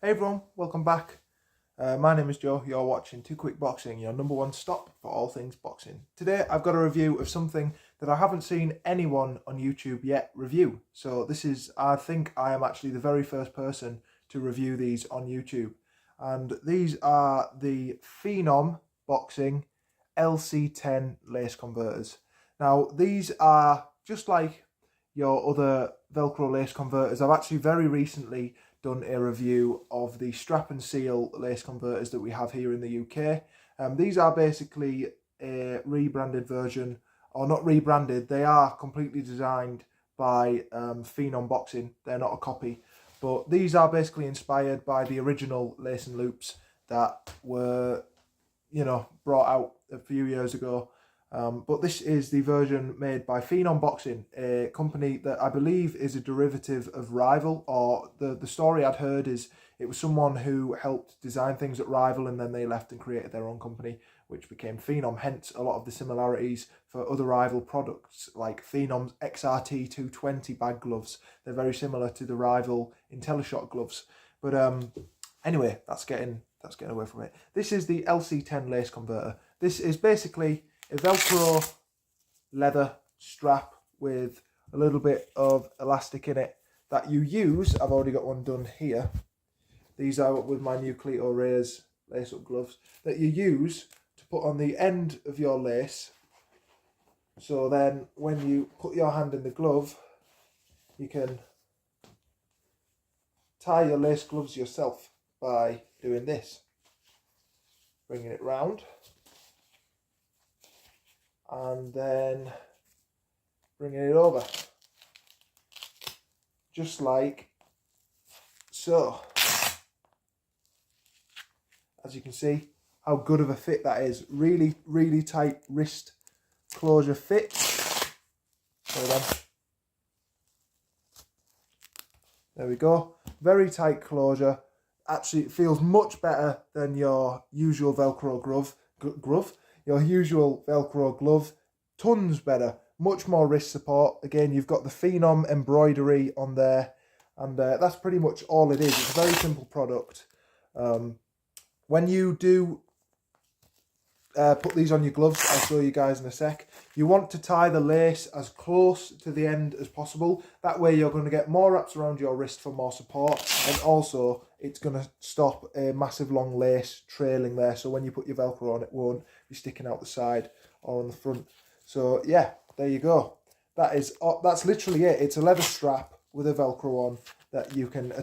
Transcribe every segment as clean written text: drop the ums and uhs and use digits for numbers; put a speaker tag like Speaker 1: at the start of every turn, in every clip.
Speaker 1: Hey everyone, welcome back. My name is Joe, you're watching Too Quick Boxing, your number one stop for all things boxing. Today I've got a review of something that I haven't seen anyone on YouTube yet review. So this is, I think I am actually the very first person to review these on YouTube. And these are the Phenom Boxing LC10 lace converters. Now these are just like your other Velcro lace converters. I've actually very recently done a review of the strap and seal lace converters that we have here in the UK. These are basically a rebranded version, or not rebranded, they are completely designed by Phenom Boxing. They're not a copy, but these are basically inspired by the original lace and loops that were, brought out a few years ago. But this is the version made by Phenom Boxing, a company that I believe is a derivative of Rival, or the story I'd heard is it was someone who helped design things at Rival and then they left and created their own company, which became Phenom, hence a lot of the similarities for other Rival products like Phenom's XRT 220 bag gloves. They're very similar to the Rival IntelliShot gloves. But anyway, that's getting away from it. This is the LC10 lace converter. This is basically a Velcro leather strap with a little bit of elastic in it that you use. I've already got one done here. These are with my new Cleto Reyes lace up gloves that you use to put on the end of your lace. So then when you put your hand in the glove, you can tie your lace gloves yourself by doing this. Bringing it round. And then bringing it over, just like so. As you can see, how good of a fit that is. Really, really tight wrist closure fit. Hold on. There we go. Very tight closure. Actually, it feels much better than your usual Velcro glove. Your usual Velcro glove, tons better, much more wrist support. Again, you've got the Phenom embroidery on there, and that's pretty much all it is. It's a very simple product. When you do put these on your gloves, I'll show you guys in a sec, you want to tie the lace as close to the end as possible. That way you're going to get more wraps around your wrist for more support, and also it's going to stop a massive long lace trailing there, so when you put your Velcro on, it won't be sticking out the side or on the front. So yeah, there you go. That's literally it. It's a leather strap with a Velcro on that you can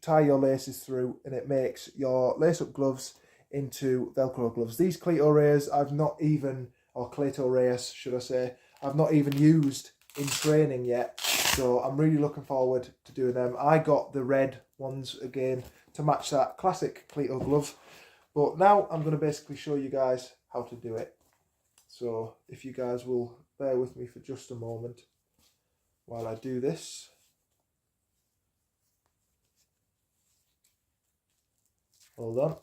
Speaker 1: tie your laces through, and it makes your lace up gloves into Velcro gloves. These Cleto Reyes or Cleto Reyes should I say, I've not even used in training yet, so I'm really looking forward to doing them. I got the red ones again to match that classic Cleto glove, but now I'm going to basically show you guys how to do it. So if you guys will bear with me for just a moment while I do this. Hold on.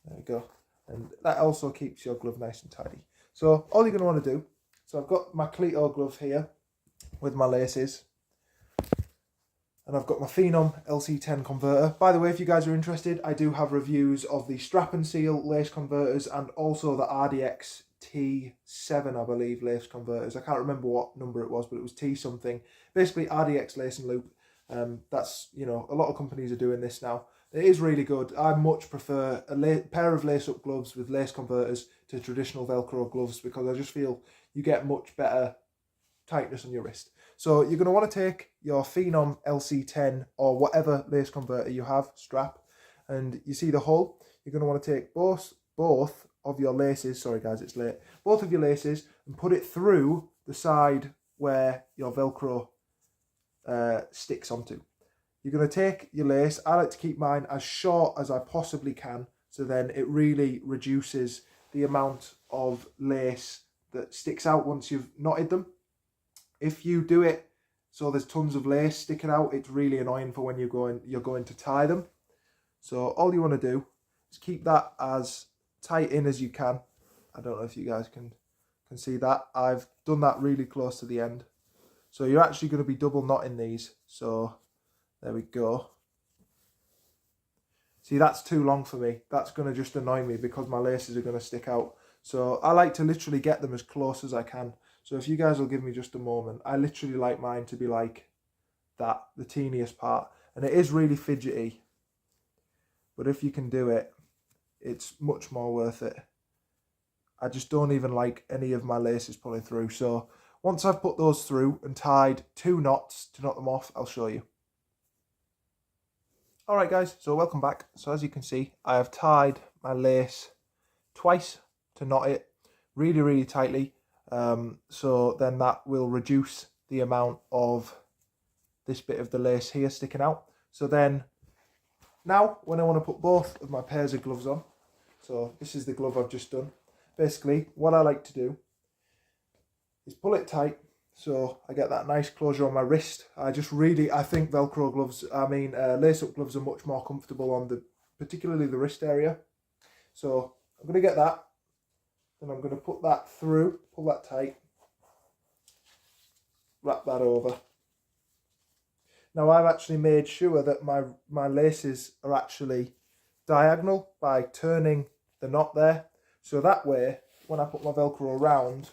Speaker 1: There we go. And that also keeps your glove nice and tidy. So all you're going to want to do, so I've got my Cleto glove here with my laces. And I've got my Phenom LC10 converter. By the way, if you guys are interested, I do have reviews of the strap and seal lace converters and also the RDX T7, I believe, lace converters. I can't remember what number it was, but it was T something. Basically, RDX lace and loop. That's, a lot of companies are doing this now. It is really good. I much prefer a pair of lace-up gloves with lace converters to traditional Velcro gloves because I just feel you get much better tightness on your wrist. So you're going to want to take your Phenom LC10 or whatever lace converter you have, strap, and you see the hole. You're going to want to take both of your laces, sorry guys, it's late, both of your laces and put it through the side where your Velcro sticks onto. You're going to take your lace. I like to keep mine as short as I possibly can, so then it really reduces the amount of lace that sticks out once you've knotted them. If you do it so there's tons of lace sticking out, it's really annoying for when you're going to tie them. So all you want to do is keep that as tight in as you can. I don't know if you guys can see that. I've done that really close to the end. So you're actually going to be double knotting these. So there we go. See, that's too long for me. That's going to just annoy me because my laces are going to stick out. So I like to literally get them as close as I can. So if you guys will give me just a moment, I literally like mine to be like that, the teeniest part. And it is really fidgety. But if you can do it, it's much more worth it. I just don't even like any of my laces pulling through. So once I've put those through and tied 2 knots to knot them off, I'll show you. Alright guys, so welcome back. So as you can see, I have tied my lace twice to knot it really, really tightly. So then that will reduce the amount of this bit of the lace here sticking out. So then, now when I want to put both of my pairs of gloves on, so this is the glove I've just done. Basically, what I like to do is pull it tight so I get that nice closure on my wrist. I think Velcro gloves, lace-up gloves are much more comfortable on particularly the wrist area. So I'm going to get that, then I'm going to put that through, pull that tight, wrap that over. Now I've actually made sure that my laces are actually diagonal by turning the knot there. So that way, when I put my Velcro around,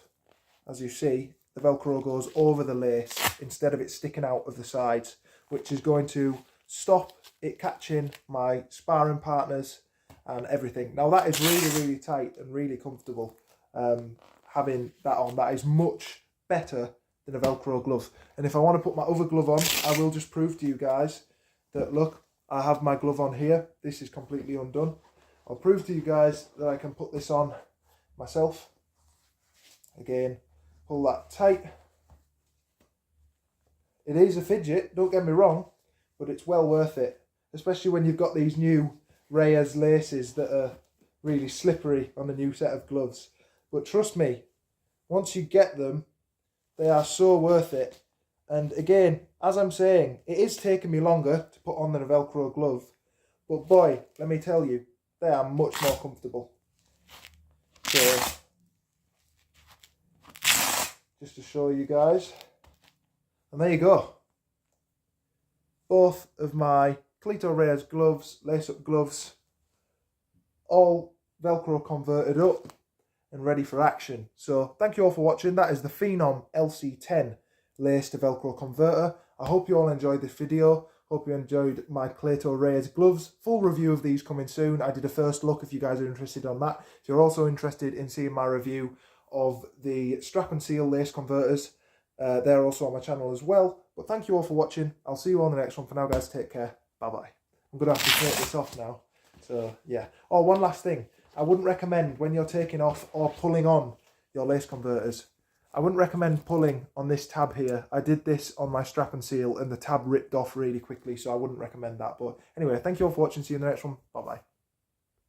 Speaker 1: as you see, the Velcro goes over the lace instead of it sticking out of the sides, which is going to stop it catching my sparring partners and everything. Now that is really, really tight and really comfortable. Having that on, that is much better than a Velcro glove. And if I want to put my other glove on, I will just prove to you guys that, look, I have my glove on here. This is completely undone. I'll prove to you guys that I can put this on myself. Again, pull that tight. It is a fidget, don't get me wrong, but it's well worth it, especially when you've got these new Reyes laces that are really slippery on a new set of gloves. But trust me, once you get them, they are so worth it. And again, as I'm saying, it is taking me longer to put on than a Velcro glove, but boy, let me tell you, they are much more comfortable. So, just to show you guys, and there you go. Both of my Cleto Reyes gloves, lace-up gloves, all Velcro converted up and ready for action. So thank you all for watching. That is the Phenom LC10 lace to Velcro converter. I hope you all enjoyed this video. Hope you enjoyed my Cleto Reyes gloves. Full review of these coming soon. I did a first look if you guys are interested on that. If you're also interested in seeing my review of the strap and seal lace converters, they're also on my channel as well. But thank you all for watching. I'll see you all in the next one. For now guys, take care. Bye bye. I'm going to have to take this off now. So yeah. Oh, one last thing. I wouldn't recommend when you're taking off or pulling on your lace converters, I wouldn't recommend pulling on this tab here. I did this on my strap and seal and the tab ripped off really quickly, so I wouldn't recommend that. But anyway, thank you all for watching. See you in the next one. Bye bye.